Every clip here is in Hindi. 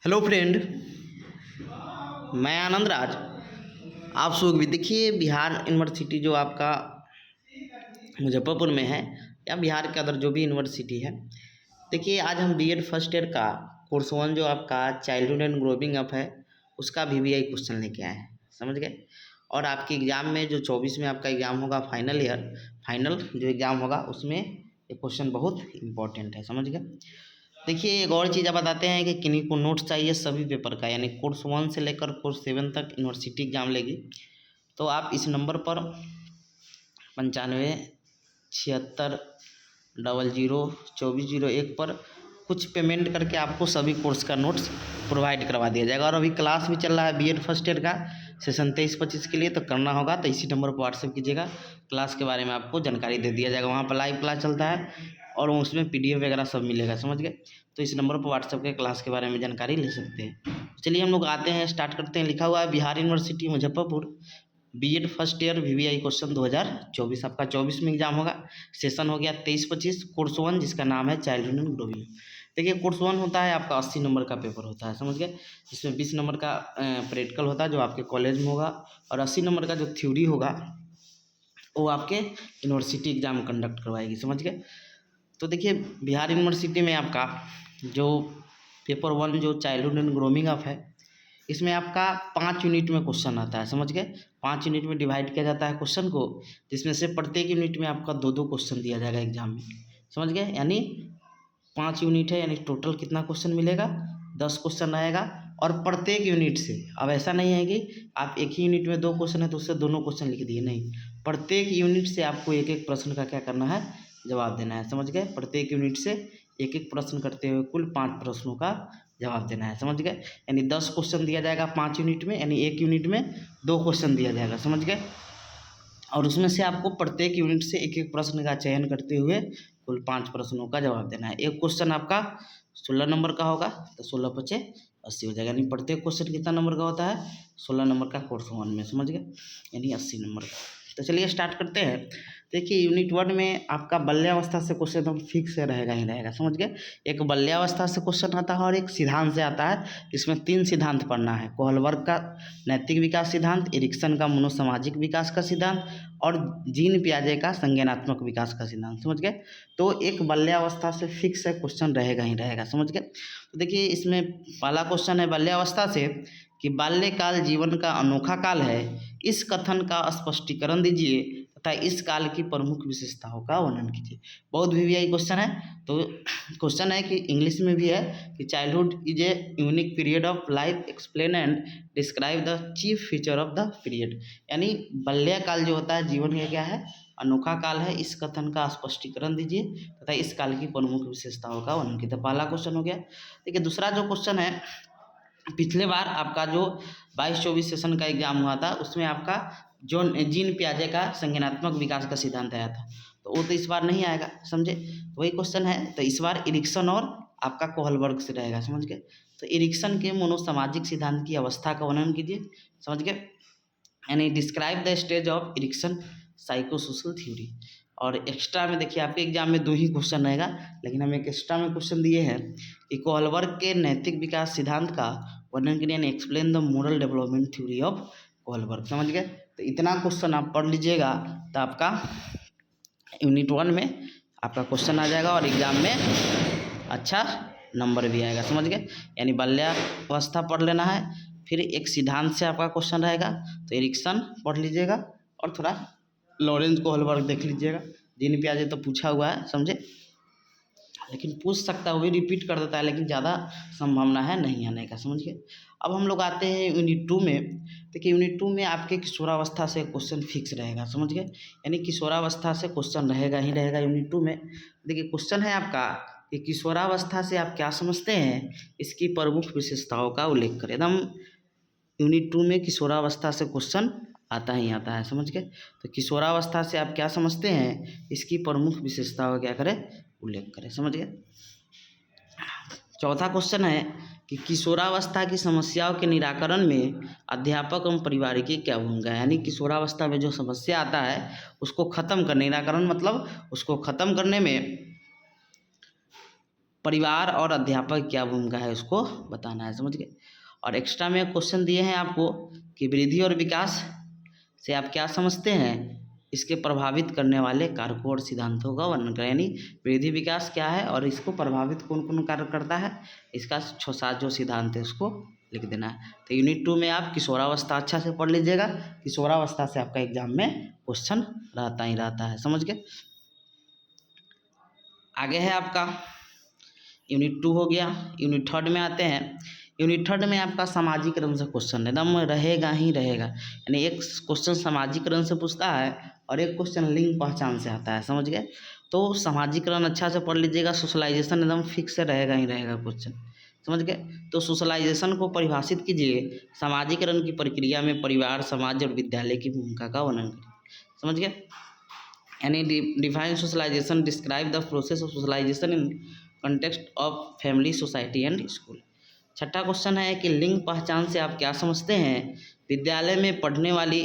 हेलो फ्रेंड, मैं आनंद राज। आप सब भी देखिए, बिहार यूनिवर्सिटी जो आपका मुजफ्फरपुर में है या बिहार के अदर जो भी यूनिवर्सिटी है, देखिए आज हम बीएड फर्स्ट ईयर का कोर्स वन जो आपका चाइल्डहुड एंड ग्रोविंग अप है उसका वीवीआई क्वेश्चन लेके आए हैं, समझ गए। और आपके एग्ज़ाम में जो 24 में आपका एग्ज़ाम होगा फाइनल जो एग्ज़ाम होगा उसमें ये क्वेश्चन बहुत इंपॉर्टेंट है, समझ गए। देखिए एक और चीज़ आप बताते हैं कि किन्हीं को नोट्स चाहिए सभी पेपर का, यानी कोर्स 1 से लेकर कोर्स 7 तक यूनिवर्सिटी एग्ज़ाम लेगी, तो आप इस नंबर पर 9576002401 पर कुछ पेमेंट करके आपको सभी कोर्स का नोट्स प्रोवाइड करवा दिया जाएगा। और अभी क्लास भी चल रहा है बीएड फर्स्ट ईयर का सेशन 23-25 के लिए, तो करना होगा तो इसी नंबर पर व्हाट्सएप कीजिएगा। क्लास के बारे में आपको जानकारी दे दिया जाएगा, वहाँ पर लाइव क्लास चलता है और उसमें पीडीएफ वगैरह सब मिलेगा, समझ गए। तो इस नंबर पर व्हाट्सएप के क्लास के बारे में जानकारी ले सकते हैं। चलिए हम लोग आते हैं, स्टार्ट करते हैं। लिखा हुआ है Bihar university Muzaffarpur B Ed first year VVI question 2024। आपका 24 में एग्जाम होगा, सेशन हो गया 23-25, कोर्स 1 जिसका नाम है चाइल्डहुड एंड ग्रोविंग। देखिए कोर्स 1 होता है आपका 80 नंबर का पेपर होता है, समझ गए, जिसमें 20 नंबर का प्रैक्टिकल होता है जो आपके कॉलेज में होगा, और 80 नंबर का जो थ्योरी होगा वो आपके यूनिवर्सिटी एग्जाम कंडक्ट करवाएगी, समझ गए। तो देखिए बिहार यूनिवर्सिटी में आपका जो पेपर 1 जो चाइल्डहुड एंड ग्रोविंग अप है, इसमें आपका 5 यूनिट में क्वेश्चन आता है, समझ गए। 5 यूनिट में डिवाइड किया जाता है क्वेश्चन को, जिसमें से प्रत्येक यूनिट में आपका 2-2 क्वेश्चन दिया जाएगा एग्जाम में, समझ गए। यानी 5 यूनिट है, यानी टोटल कितना क्वेश्चन मिलेगा, 10 क्वेश्चन आएगा। और प्रत्येक यूनिट से, अब ऐसा नहीं है कि आप एक ही यूनिट में 2 क्वेश्चन है तो उससे दोनों क्वेश्चन लिख दिए, नहीं, प्रत्येक यूनिट से आपको एक एक प्रश्न का क्या करना है, जवाब देना है, समझ गए। प्रत्येक यूनिट से एक एक प्रश्न करते हुए कुल 5 प्रश्नों का जवाब देना है, समझ गए। यानी 10 क्वेश्चन दिया जाएगा 5 यूनिट में, यानी एक यूनिट में 2 क्वेश्चन दिया जाएगा, समझ गए। और उसमें से आपको प्रत्येक यूनिट से एक एक प्रश्न का चयन करते हुए कुल 5 प्रश्नों का जवाब देना है। एक क्वेश्चन आपका 16 नंबर का होगा तो 16×5 80 हो जाएगा, यानी प्रत्येक क्वेश्चन कितना नंबर का होता है, 16 नंबर का कोर्स 1 में, समझ गए, यानी 80 नंबर का। तो चलिए स्टार्ट करते हैं। देखिए यूनिट 1 में आपका बाल्यावस्था से क्वेश्चन एकदम फिक्स रहेगा ही रहेगा, समझ गए। एक बाल्यावस्था से क्वेश्चन आता है और एक सिद्धांत से आता है। इसमें 3 सिद्धांत पढ़ना है, कोहलबर्ग का नैतिक विकास सिद्धांत, एरिक्सन का मनोसामाजिक विकास का सिद्धांत और जीन पियाजे का संज्ञानात्मक विकास का सिद्धांत, समझ गए। तो एक बाल्यावस्था से फिक्स है क्वेश्चन रहेगा ही रहेगा, समझ गए। तो देखिए इसमें पहला क्वेश्चन है बाल्यावस्था से कि बाल्यकाल जीवन का अनोखा काल है, इस कथन का स्पष्टीकरण दीजिए तथा इस काल की प्रमुख विशेषताओं का वर्णन कीजिए। बहुत वीवीआई क्वेश्चन है। तो क्वेश्चन है कि इंग्लिश में भी है कि childhood is a unique period of life, explain and describe the chief feature of the period. यानी बाल्यकाल जो होता है जीवन का क्या है, अनोखा काल है, इस कथन का स्पष्टीकरण दीजिए तथा इस काल की प्रमुख विशेषताओं का वर्णन कीजिए। पहला क्वेश्चन हो गया। देखिए दूसरा जो क्वेश्चन है, पिछले बार आपका जो 22-24 सेशन का एग्जाम हुआ था उसमें आपका जो जीन पियाजे का संज्ञानात्मक विकास का सिद्धांत आया था, तो वो तो इस बार नहीं आएगा, समझे। तो वही क्वेश्चन है, तो इस बार एरिक्सन और आपका कोहलबर्ग से रहेगा, समझ गए। तो एरिक्सन के मनोसामाजिक सिद्धांत की अवस्था का वर्णन कीजिए, समझ गए, यानी describe the stage of Erikson psychosocial theory. और एक्स्ट्रा में देखिए आपके एग्जाम में 2 ही क्वेश्चन रहेगा, लेकिन हम एक एक्स्ट्रा में क्वेश्चन दिए हैं कि कोहलबर्ग के नैतिक विकास सिद्धांत का वर्णन के लिए explain the moral development theory of Kohlberg, समझ गए। तो इतना क्वेश्चन आप पढ़ लीजिएगा तो आपका यूनिट 1 में आपका क्वेश्चन आ जाएगा और एग्जाम में अच्छा नंबर भी आएगा, समझ गए। यानी बाल्यावस्था पढ़ लेना है, फिर एक सिद्धांत से आपका क्वेश्चन रहेगा तो एरिक्सन पढ़ लीजिएगा और थोड़ा लॉरेंस कोहलबर्ग देख लीजिएगा। जीन पियाजे तो पूछा हुआ है, समझे, लेकिन पूछ सकता है, वो भी रिपीट कर देता है, लेकिन ज़्यादा संभावना है नहीं आने का, समझ गए। अब हम लोग आते हैं यूनिट 2 में। देखिए यूनिट 2 में आपके किशोरावस्था से क्वेश्चन फिक्स रहेगा, समझ गए, यानी किशोरावस्था से क्वेश्चन रहेगा ही रहेगा यूनिट 2 में। देखिए क्वेश्चन है आपका कि किशोरावस्था से आप क्या समझते हैं, इसकी प्रमुख विशेषताओं का उल्लेख करें। एकदम यूनिट 2 में किशोरावस्था से क्वेश्चन आता ही आता है, समझ गए। तो किशोरावस्था से आप क्या समझते हैं, इसकी प्रमुख विशेषताओं क्या करें, उल्लेख करें, समझ गए। चौथा क्वेश्चन है कि किशोरावस्था की समस्याओं के निराकरण में अध्यापक एवं परिवार की क्या भूमिका है। यानी किशोरावस्था में जो समस्या आता है उसको खत्म करने, निराकरण मतलब उसको खत्म करने में परिवार और अध्यापक की क्या भूमिका है उसको बताना है, समझ गए। और एक्स्ट्रा में क्वेश्चन दिए हैं आपको कि वृद्धि और विकास से आप क्या समझते हैं, इसके प्रभावित करने वाले कारकों और सिद्धांतों का वर्णन करें। यानी वृद्धि विकास क्या है और इसको प्रभावित कौन कौन कार्य करता है, इसका 6-7 जो सिद्धांत है उसको लिख देना है। तो यूनिट 2 में आप किशोरावस्था अच्छा से पढ़ लीजिएगा, किशोरावस्था से आपका एग्जाम में क्वेश्चन रहता ही रहता है, समझ गए। आगे है आपका यूनिट 2 हो गया। यूनिट 3 में आते हैं। यूनिट 3 में आपका सामाजिकरण से क्वेश्चन एकदम रहेगा ही रहेगा। यानी एक क्वेश्चन सामाजिकरण से पूछता है और एक क्वेश्चन लिंग पहचान से आता है, समझ गए। तो सामाजिकरण अच्छा से पढ़ लीजिएगा, सोशलाइजेशन एकदम फिक्स रहेगा ही रहेगा क्वेश्चन, समझ गए। तो सोशलाइजेशन को परिभाषित कीजिए, सामाजिकरण की प्रक्रिया में परिवार, समाज और विद्यालय की भूमिका का वर्णन करिए, समझ गए। यानी define socialisation, describe the process of socialisation in context of family, society and school. छठा क्वेश्चन है कि लिंग पहचान से आप क्या समझते हैं, विद्यालय में पढ़ने वाली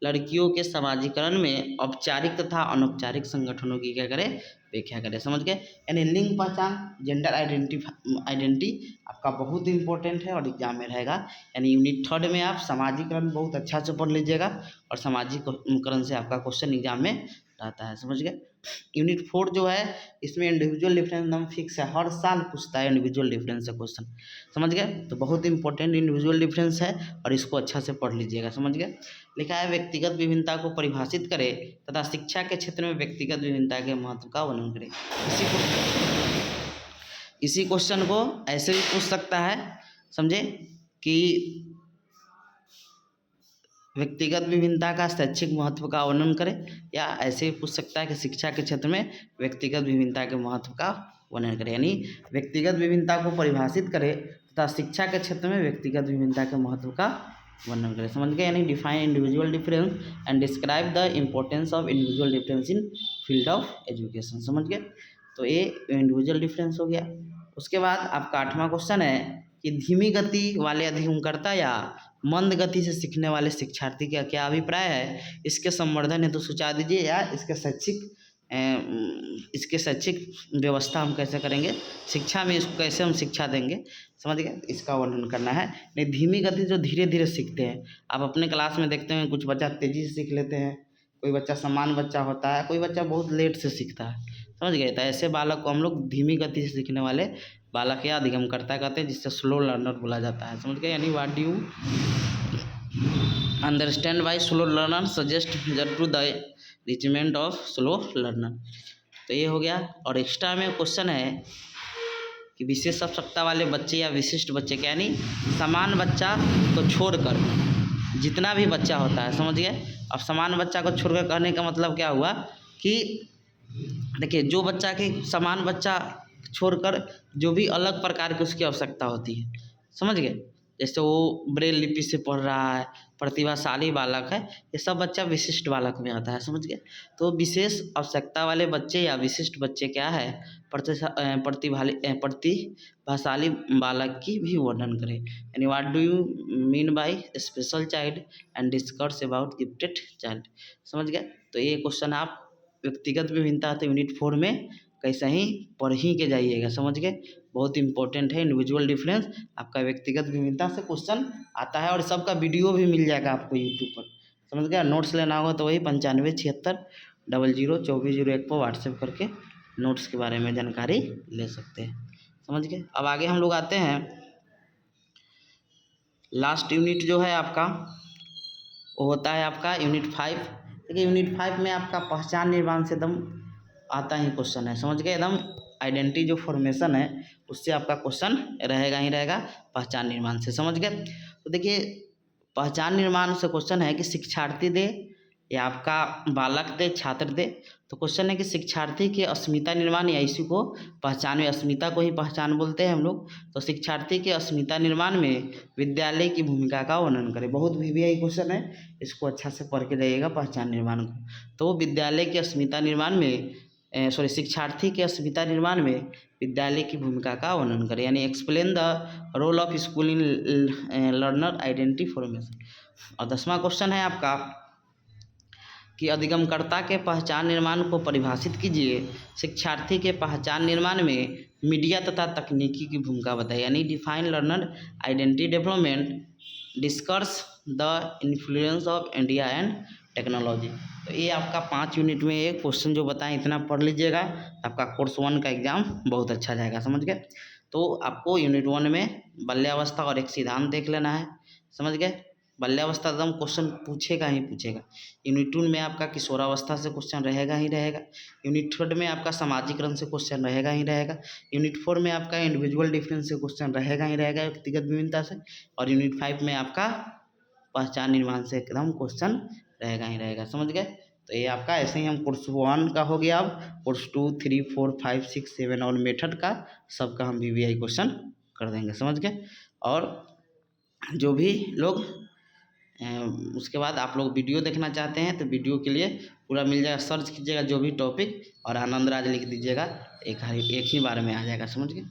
लड़कियों के समाजीकरण में औपचारिक तथा अनौपचारिक संगठनों की क्या करें, व्याख्या करें, समझ गए। यानी लिंग पहचान, जेंडर आइडेंटिटी आपका बहुत इंपॉर्टेंट है और एग्जाम में रहेगा। यानी यूनिट 3 में आप सामाजिकरण बहुत अच्छा से पढ़ लीजिएगा और सामाजिकरण से आपका क्वेश्चन एग्जाम में रहता है, समझ गए। यूनिट 4 जो है इसमें इंडिविजुअल डिफरेंस एकदम फिक्स है, हर साल पूछता है इंडिविजुअल डिफरेंस से क्वेश्चन, समझ गए। तो बहुत इंपॉर्टेंट इंडिविजुअल डिफरेंस है और इसको अच्छा से पढ़ लीजिएगा, समझ गए। लिखा है व्यक्तिगत विभिन्नता को परिभाषित करें तथा शिक्षा के क्षेत्र में व्यक्तिगत विभिन्नता के महत्व का वर्णन करें। इसी क्वेश्चन को ऐसे भी पूछ सकता है, समझे, कि व्यक्तिगत विभिन्नता का शैक्षिक महत्व का वर्णन करें, या ऐसे भी पूछ सकता है कि शिक्षा के क्षेत्र में व्यक्तिगत विभिन्नता के महत्व का वर्णन करें। यानी व्यक्तिगत विभिन्नता को परिभाषित करें तथा शिक्षा के क्षेत्र में व्यक्तिगत विभिन्नता के महत्व का वर्णन करें, समझ गए। यानी define individual difference and describe the importance of individual difference in field of education, समझ गए। तो ये इंडिविजुअल डिफरेंस हो गया। उसके बाद आपका 8वां क्वेश्चन है कि धीमी गति वाले अधिगमकर्ता या मंद गति से सीखने वाले शिक्षार्थी का क्या अभिप्राय है, इसके संवर्धन हेतु सुझाव दीजिए, या इसके शैक्षिक व्यवस्था हम कैसे करेंगे, शिक्षा में इसको कैसे हम शिक्षा देंगे, समझ गए, इसका वर्णन करना है। नहीं, धीमी गति जो धीरे धीरे सीखते हैं, आप अपने क्लास में देखते हैं कुछ बच्चा तेज़ी से सीख लेते हैं, कोई बच्चा समान बच्चा होता है, कोई बच्चा बहुत लेट से सीखता है, समझ गए। तो ऐसे बालक को हम लोग धीमी गति से सीखने वाले बालक या अधिगमकर्ता कहते हैं, जिससे स्लो लर्नर बोला जाता है, समझ गए। यानी what do you understand by slow learner, suggest measure to the enrichment of slow learner. तो ये हो गया। और एक्स्ट्रा में क्वेश्चन है कि विशेष आवश्यकता वाले बच्चे या विशिष्ट बच्चे, क्या यानी समान बच्चा को छोड़कर जितना भी बच्चा होता है, समझ गए। अब समान बच्चा को छोड़कर कहने का मतलब क्या हुआ कि देखिए, जो बच्चा की समान बच्चा छोड़कर जो भी अलग प्रकार की उसकी आवश्यकता होती है, समझ गए। जैसे वो ब्रेल लिपि से पढ़ रहा है, प्रतिभाशाली बालक है, ये सब बच्चा विशिष्ट बालक में आता है, समझ गए। तो विशेष आवश्यकता वाले बच्चे या विशिष्ट बच्चे क्या है, प्रतिभाशाली बालक की भी वर्णन करें। यानी what do you mean by special child and discuss about gifted child, समझ गए। तो ये क्वेश्चन आप व्यक्तिगत विभिन्नता तो यूनिट 4 में कैसे ही पढ़ ही के जाइएगा, समझ गए। बहुत इंपॉर्टेंट है इंडिविजुअल डिफरेंस, आपका व्यक्तिगत विभिन्नता से क्वेश्चन आता है और सबका वीडियो भी मिल जाएगा आपको यूट्यूब पर, समझ गया। नोट्स लेना होगा तो वही 9576002401 पर व्हाट्सएप करके नोट्स के बारे में जानकारी ले सकते हैं, समझ गए। अब आगे हम लोग आते हैं, लास्ट यूनिट जो है आपका वो होता है आपका यूनिट 5। देखिए यूनिट 5 में आपका पहचान निर्माण से एकदम आता ही क्वेश्चन है, समझ गए। एकदम आइडेंटिटी जो फॉर्मेशन है उससे आपका क्वेश्चन रहेगा ही रहेगा, पहचान निर्माण से, समझ गए। तो देखिए पहचान निर्माण से क्वेश्चन है कि शिक्षार्थी दे या आपका बालक दे, छात्र दे। तो क्वेश्चन है कि शिक्षार्थी के अस्मिता निर्माण या इसी को पहचान में, अस्मिता को ही पहचान बोलते हैं हम लोग। तो शिक्षार्थी के अस्मिता निर्माण में विद्यालय की भूमिका का वर्णन करें। बहुत VVI क्वेश्चन है, इसको अच्छा से पढ़ के जाइएगा पहचान निर्माण को। तो विद्यालय के अस्मिता निर्माण में शिक्षार्थी के अस्मिता निर्माण में विद्यालय की भूमिका का वर्णन करें। यानी explain the role of school in learner identity formation. और 10वां क्वेश्चन है आपका कि अधिगमकर्ता के पहचान निर्माण को परिभाषित कीजिए। शिक्षार्थी के पहचान निर्माण में मीडिया तथा तकनीकी की भूमिका बताइए, यानी define learner identity development, discuss the influence of India and technology. तो ये आपका 5 यूनिट में एक क्वेश्चन जो बताएं इतना पढ़ लीजिएगा, आपका कोर्स 1 का एग्जाम बहुत अच्छा जाएगा, समझ गए। तो आपको यूनिट 1 में बाल्यावस्था और एक सिद्धांत देख लेना है, समझ गए। बाल्यावस्था एकदम क्वेश्चन पूछेगा ही पूछेगा। यूनिट 2 में आपका किशोरावस्था से क्वेश्चन रहेगा ही रहेगा। यूनिट 3 में आपका सामाजिकरण से क्वेश्चन रहेगा ही रहेगा। यूनिट 4 में आपका इंडिविजुअल डिफरेंस से क्वेश्चन रहेगा ही रहेगा, व्यक्तिगत विभिन्नता से। और यूनिट 5 में आपका पहचान निर्माण से एकदम क्वेश्चन रहेगा ही रहेगा, समझ गए। तो ये आपका ऐसे ही हम कोर्स 1 का हो गया। अब कोर्स 2, 3, 4, 5, 6, 7 और मेथड का सबका हम VVI क्वेश्चन कर देंगे, समझ गए। और जो भी लोग उसके बाद आप लोग वीडियो देखना चाहते हैं तो वीडियो के लिए पूरा मिल जाएगा, सर्च कीजिएगा जो भी टॉपिक और आनंद राज लिख दीजिएगा, एक ही बार में आ जाएगा, समझ गए।